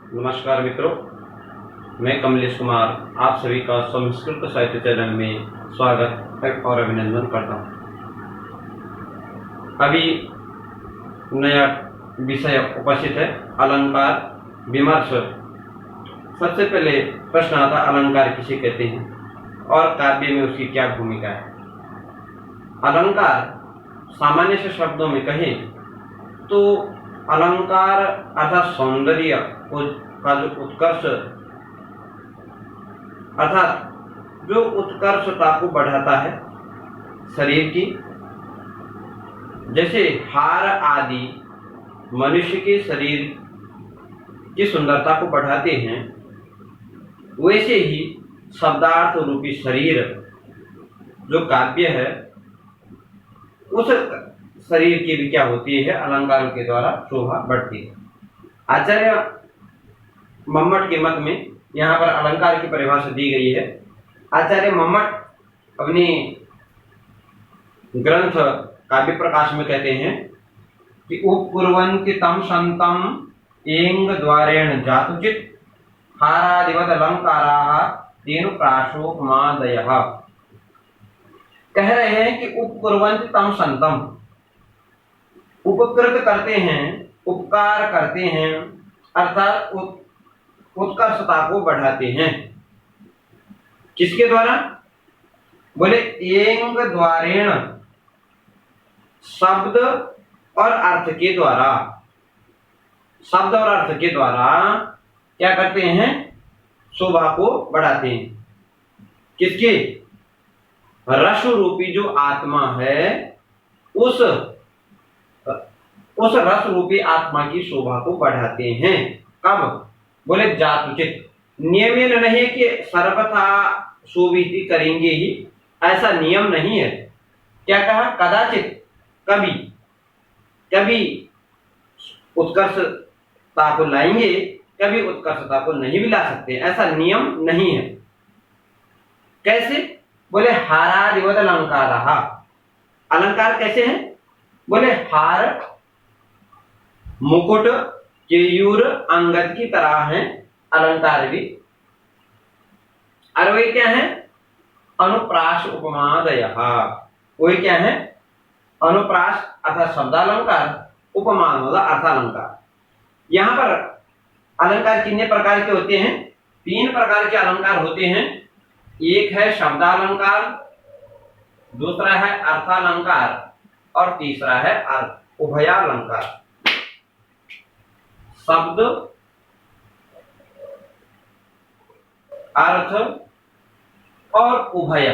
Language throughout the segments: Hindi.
नमस्कार मित्रों, मैं कमलेश कुमार आप सभी का संस्कृत साहित्य चैनल में स्वागत और अभिनंदन करता हूँ। अभी नया विषय उपस्थित है, अलंकार विमर्श। सबसे पहले प्रश्न आता, अलंकार किसे कहते हैं और काव्य में उसकी क्या भूमिका है। अलंकार सामान्य से शब्दों में कहें तो अलंकार अर्थात सौंदर्य का जो उत्कर्ष अर्थात जो उत्कर्षता को बढ़ाता है शरीर की, जैसे हार आदि मनुष्य के शरीर की सुंदरता को बढ़ाते हैं, वैसे ही शब्दार्थ रूपी शरीर जो काव्य है उस शरीर की भी क्या होती है, अलंकारों के द्वारा शोभा बढ़ती है। आचार्य मम्मट के मत में यहाँ पर अलंकार की परिभाषा दी गई है। आचार्य मम्मट अपने ग्रंथ काव्य प्रकाश में कहते हैं कि उपकुर्वन्ति तम संतम एंग द्वारेण जातुचित हारादिवद अलंकाराः तेनु प्राशोपमादयः। कह रहे हैं कि उपकुर्वन्ति तम संतम, उपकृत करते हैं, उपकार करते हैं, अर्थात उत्कर्षता को बढ़ाते हैं। किसके द्वारा? बोले एंग द्वारेण, शब्द और अर्थ के द्वारा। शब्द और अर्थ के द्वारा क्या करते हैं? शोभा को बढ़ाते हैं। किसके? रस रूपी जो आत्मा है उस रस रूपी आत्मा की शोभा को बढ़ाते हैं। कब? बोले जातुचित, नियमेन नहीं कि सर्वथा शोभित करेंगे ही, ऐसा नियम नहीं है। क्या कहा? कदाचित, कभी कभी उत्कर्षता को लाएंगे, कभी उत्कर्षता को नहीं भी ला सकते, ऐसा नियम नहीं है। कैसे? बोले हारादिवद अलंकाराः। अलंकार कैसे हैं? बोले हार, मुकुट, केयूर, अंगद की तरह हैं अलंकार भी। और वे क्या है? अनुप्रास उपमादयः। वे क्या है? अनुप्रास अर्थात शब्दालंकार, उपमान होगा अर्थालंकार। यहाँ पर अलंकार कितने प्रकार के होते हैं? 3 प्रकार के अलंकार होते हैं। एक है शब्दालंकार, दूसरा है अर्थालंकार और तीसरा है उभयालंकार। शब्द, अर्थ और उभय।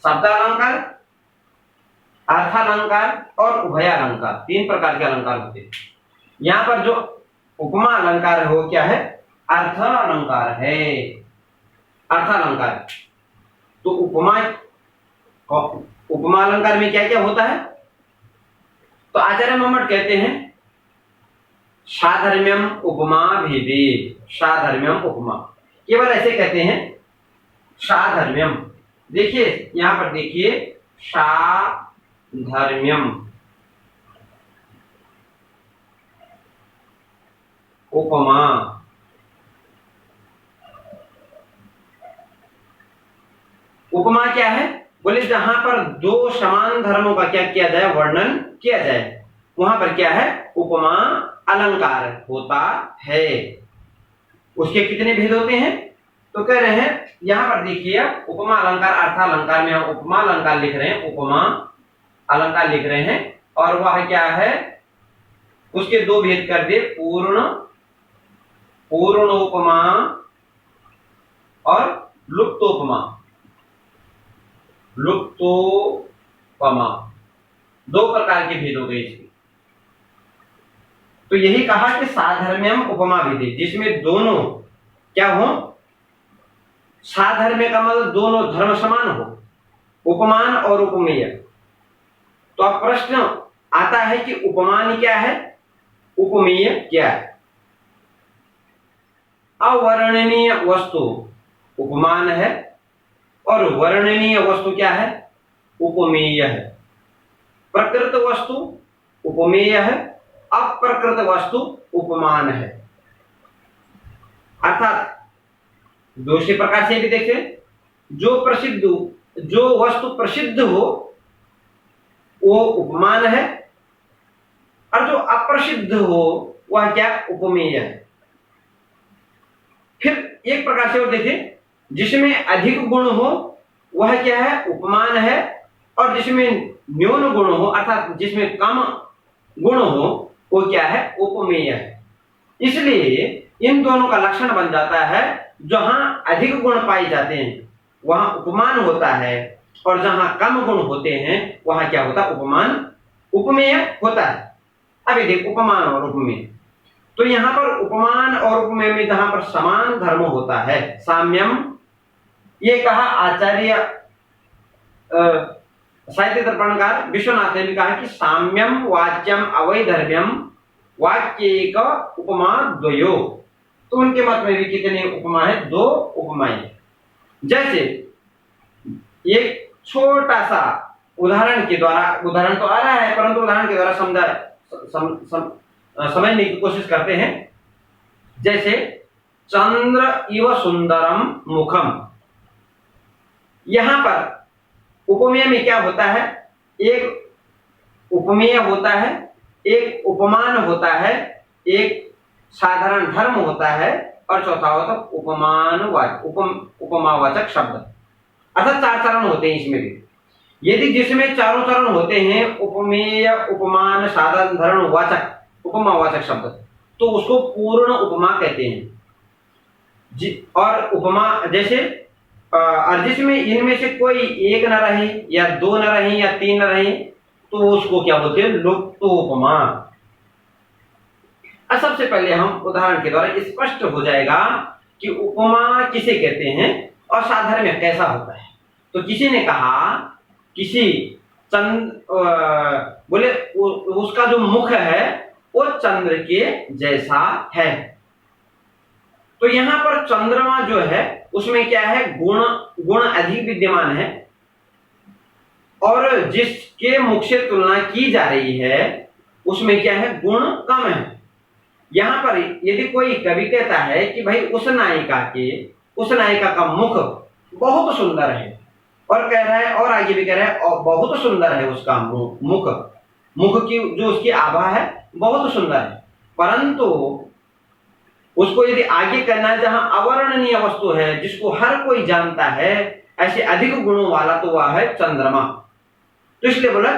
शब्दालंकार, अर्थालंकार और उभयालंकार 3 प्रकार के अलंकार होते हैं। यहाँ पर जो उपमा अलंकार है वो क्या है? अर्थ अलंकार है, अर्थालंकार। तो उपमा अलंकार में क्या क्या होता है? तो आचार्य मम्मट कहते हैं साधर्म्यम उपमा भेदे। साधर्म्यम उपमा, केवल ऐसे कहते हैं साधर्म्यम। देखिए यहां पर देखिए, साधर्म्यम उपमा। उपमा क्या है? बोले जहां पर 2 समान धर्मों का क्या किया जाए? वर्णन किया जाए, वहां पर क्या है? उपमा अलंकार होता है। उसके कितने भेद होते हैं? तो कह रहे हैं यहां पर देखिए, उपमा अलंकार अर्थालंकार में हम उपमा अलंकार लिख रहे हैं, उपमा अलंकार लिख रहे हैं। और वह क्या है? उसके 2 भेद कर दे, पूर्णोपमा और लुप्तोपमा। लुप्तोपमा 2 प्रकार के भेद हो गए इसके। तो यही कहा कि साधर्म्यम उपमा भेदे, जिसमें दोनों क्या हो? साधर्म्य का मतलब दोनों धर्म समान हो, उपमान और उपमेय। तो अब प्रश्न आता है कि उपमान क्या है, उपमेय क्या है? अवर्णनीय वस्तु उपमान है और वर्णनीय वस्तु क्या है? उपमेय है। प्रकृत वस्तु उपमेय है, अप्रकृत वस्तु उपमान है। अर्थात दूसरे प्रकार से भी देखें, जो वस्तु प्रसिद्ध हो वो उपमान है, और जो अप्रसिद्ध हो वह क्या, उपमेय है। फिर एक प्रकार से और देखें, जिसमें अधिक गुण हो वह क्या है, उपमान है, और जिसमें न्यून गुण हो अर्थात जिसमें कम गुण हो वो क्या है, उपमेय है। इसलिए इन दोनों का लक्षण बन जाता है, जहां अधिक गुण पाए जाते हैं वहां उपमान होता है, और जहां कम गुण होते हैं वहां क्या होता है, उपमेय होता है। अभी देखो उपमान और उपमेय, तो यहां पर उपमान और उपमेय में जहां पर समान धर्म होता है, साम्यम, ये कहा आचार्य साहित्य दर्पणकार विश्वनाथ ने भी कहा कि साम्यम वाच्यम अवैधर्म्यम वाक्येक उपमा द्वयो। तो उनके मत में भी कितने उपमा है, 2 उपमाएं। जैसे एक छोटा सा उदाहरण के द्वारा, उदाहरण तो आ रहा है परंतु उदाहरण के द्वारा समझने की कोशिश करते हैं। जैसे चंद्र इव सुंदरम मुखम, यहां पर उपमेय में क्या होता है, एक उपमेय होता है, एक उपमान होता है, एक साधारण धर्म होता है, और चौथा होता है उपमावाचक शब्द। अर्थात 4 चरण होते हैं इसमें भी। यदि जिसमें चारों चरण होते हैं, उपमेय, उपमान, साधारण धर्म, वाचक, उपमावाचक शब्द, तो उसको पूर्ण उपमा कहते हैं। और उपमा जैसे और जिसमें इनमें से कोई एक न रहे या 2 न रहे या 3 न रहे तो उसको क्या बोलते हैं, लुप्तोपमा। सबसे पहले हम उदाहरण के द्वारा स्पष्ट हो जाएगा कि उपमा किसे कहते हैं और साधर्म्य कैसा होता है। तो किसी ने कहा, किसी बोले उसका जो मुख है वो चंद्र के जैसा है। तो यहां पर चंद्रमा जो है उसमें क्या है, गुण अधिक विद्यमान है, और जिसके मुख से तुलना की जा रही है उसमें क्या है, गुण कम है। यहां पर यदि कोई कवि कहता है कि भाई उस नायिका का मुख बहुत सुंदर है, और कह रहा है, और आगे भी कह रहा है और बहुत सुंदर है उसका मुख की जो उसकी आभा है बहुत सुंदर है, परंतु उसको यदि आगे करना है जहां अवर्णनीय वस्तु है जिसको हर कोई जानता है, ऐसे अधिक गुणों वाला तो वह है चंद्रमा। तो इसलिए बोला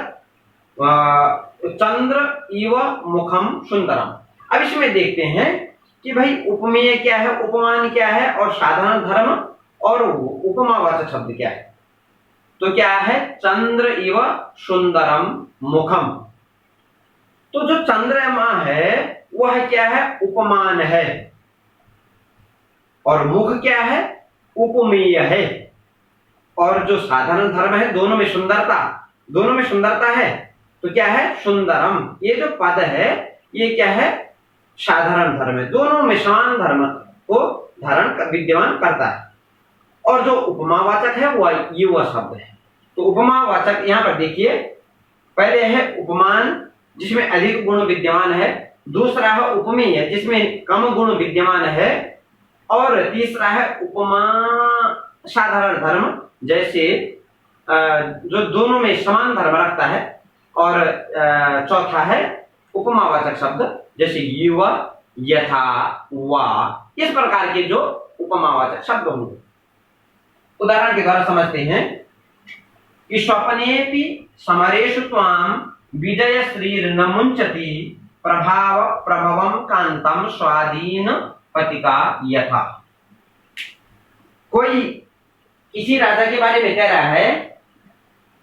चंद्र इव मुखम सुंदरम। अब इसमें देखते हैं कि भाई उपमेय क्या है, उपमान क्या है, और साधारण धर्म और उपमावाचक शब्द क्या है। तो क्या है, चंद्र इव सुंदरम मुखम। तो जो चंद्रमा है वह क्या है, उपमान है, और मुख क्या है, उपमेय है। और जो साधारण धर्म है, दोनों में सुंदरता है, तो क्या है, सुंदरम। ये जो पद है ये क्या है, साधारण धर्म है, दोनों में समान धर्म को धारण विद्यमान करता है। और जो उपमावाचक है वह युवा शब्द है। तो उपमावाचक यहां पर देखिए, पहले है उपमान जिसमें अधिक गुण विद्यमान है, दूसरा है उपमेय जिसमें कम गुण विद्यमान है, और तीसरा है उपमा साधारण धर्म जैसे जो दोनों में समान धर्म रखता है, और चौथा है उपमावाचक शब्द जैसे युवा, यथा, वा, इस प्रकार के जो उपमावाचक शब्द होंगे। उदाहरण के द्वारा समझते हैं कि स्वप्नेपि समरेषु त्वां विजय श्रीर्न मुंचति प्रभवं कांतम स्वाधीन पतिका यथा। कोई किसी राजा के बारे में कह रहा है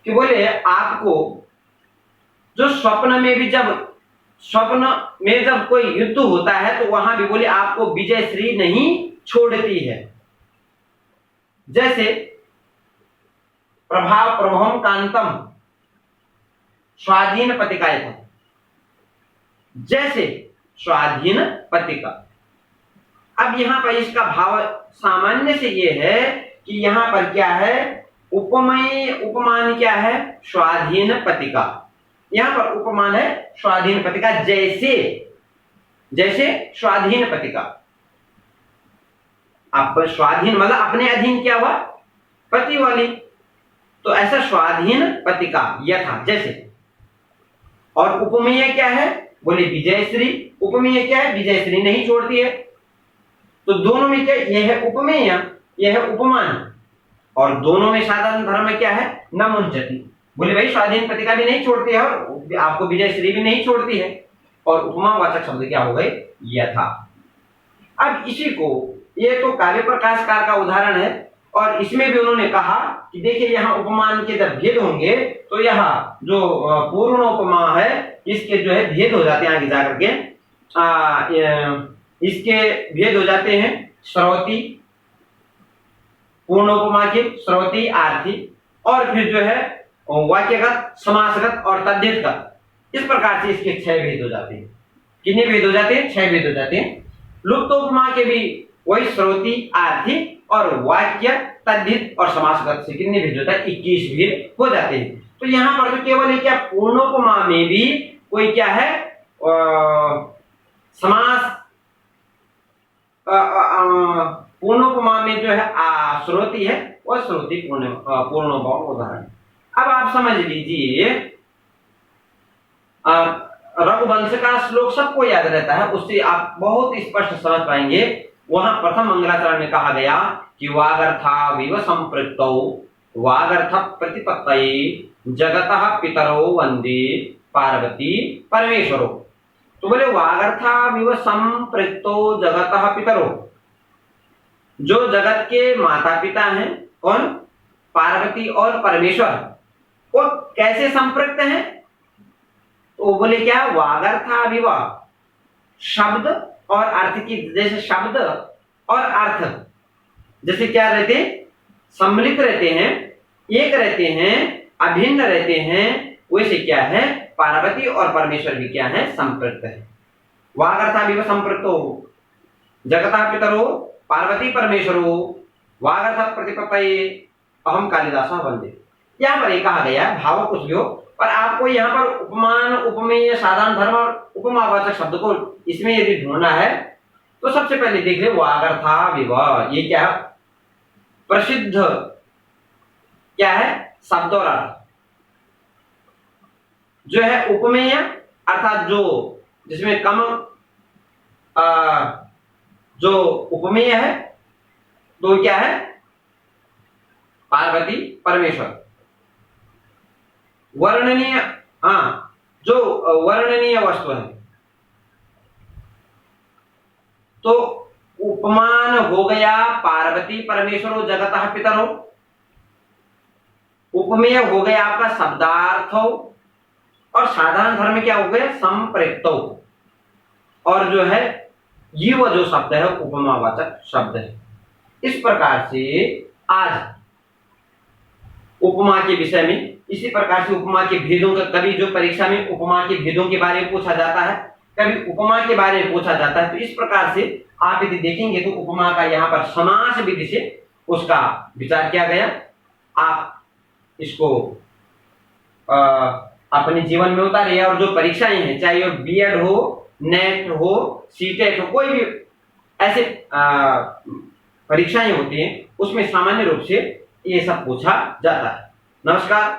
कि बोले आपको जो स्वप्न में जब कोई युद्ध होता है तो वहां भी बोले आपको विजय श्री नहीं छोड़ती है। जैसे प्रभवम कांतम स्वाधीन पतिका यथा, जैसे स्वाधीन पतिका। अब यहां पर इसका भाव सामान्य से ये है कि यहां पर क्या है, उपमान क्या है, स्वाधीन पतिका, यहां पर उपमान है स्वाधीन पति का, जैसे, जैसे स्वाधीन पति का। आप स्वाधीन मतलब अपने अधीन क्या हुआ, पति वाली, तो ऐसा स्वाधीन पति का यथा, जैसे। और उपमेय क्या है, बोले विजयश्री। उपमेय क्या है, विजयश्री नहीं छोड़ती है, तो दोनों में क्या, यह है उपमेय, यह है उपमान, और दोनों में साधारण धर्म में क्या है, न मुंचती। बोले भाई स्वाधीन पति का भी नहीं छोड़ती है और आपको विजयश्री भी नहीं छोड़ती है, और उपमावाचक शब्द क्या हो गए, यथा। अब इसी को, ये तो काव्य प्रकाशकार का उदाहरण है, और इसमें भी उन्होंने कहा कि देखिए यहाँ उपमान के जब भेद होंगे तो यहाँ जो पूर्ण उपमा है इसके जो है भेद हो जाते हैं आगे जाकर के, इसके भेद हो जाते हैं श्रौती, पूर्ण उपमा के श्रौती, आर्थी, और फिर जो है वाक्यगत, समासगत और तद्धितगत। इस प्रकार से इसके 6 भेद हो जाते हैं। कितने भेद हो जाते हैं, 6 भेद हो जाते हैं। लुप्त उपमा के भी वही श्रौती, आर्थी और वाक्य, तद्धित और समासगत से कितने भेद होता है, 21 भेद हो जाते हैं। तो यहाँ पर तो केवल क्या, पूर्णोपमा में भी कोई क्या है, समास, पूर्णोपमा में जो है श्रोती है, वह श्रोती पूर्णोपमा उदाहरण। अब आप समझ लीजिए, रघुवंश का श्लोक सबको याद रहता है, उससे आप बहुत स्पष्ट समझ पाएंगे। वहां प्रथम मंगलाचरण में कहा गया कि वागर्था विव संपृक्तौ वागर्थ प्रतिपत्तये जगतः पितरो वंदे पार्वती परमेश्वरो। तो बोले वागर्था विव संपृक्तो जगतः पितरो, जो जगत के माता पिता हैं, कौन, पार्वती और परमेश्वर, वो कैसे संपृक्त हैं, तो बोले क्या, वागर्था विव, शब्द और अर्थ की, जैसे शब्द और अर्थ जैसे क्या रहते हैं, सम्मिलित रहते हैं, एक रहते हैं, अभिन्न रहते हैं, वैसे क्या है, पार्वती और परमेश्वर भी क्या है, संपृक्त है। वागर्था विव संपृक्तो जगतः पितरो पार्वती परमेश्वरो वागर्थ प्रतिपत्तये अहम कालिदासः वंदे। यहाँ पर ये कहा गया, भाव कुछ भी हो, और आपको यहाँ पर उपमान, उपमेय, साधारण धर्म और उपमावाचक शब्द को इसमें यदि ढूंढना है तो सबसे पहले देख ले वागर्था विवाह, ये क्या है, प्रसिद्ध क्या है, शब्द और अर्थ। जो है उपमेय अर्थात जो जिसमें कम जो उपमेय है तो क्या है, पार्वती परमेश्वर। वर्णनीय, हाँ, जो वर्णनीय वस्तु है, तो उपमान हो गया पार्वती परमेश्वरो जगतः पितरो, उपमेय हो गया आपका शब्दार्थो, और साधारण धर्म में क्या हो गया, संप्रयुक्तो, और जो है जीव जो शब्द है उपमावाचक शब्द है। इस प्रकार से आज उपमा के विषय में, इसी प्रकार से उपमा के भेदों का, कभी जो परीक्षा में उपमा के भेदों के बारे में पूछा जाता है, कभी उपमा के बारे में पूछा जाता है, तो इस प्रकार से आप यदि देखेंगे तो उपमा का यहाँ पर समास विधि से उसका विचार किया गया। आप इसको अपने जीवन में उतारिए, और जो परीक्षाएं हैं, चाहे वो बीएड हो, नेट हो, सीटेट हो, कोई भी ऐसे परीक्षाएं होती हैं, उसमें सामान्य रूप से ये सब पूछा जाता है। नमस्कार।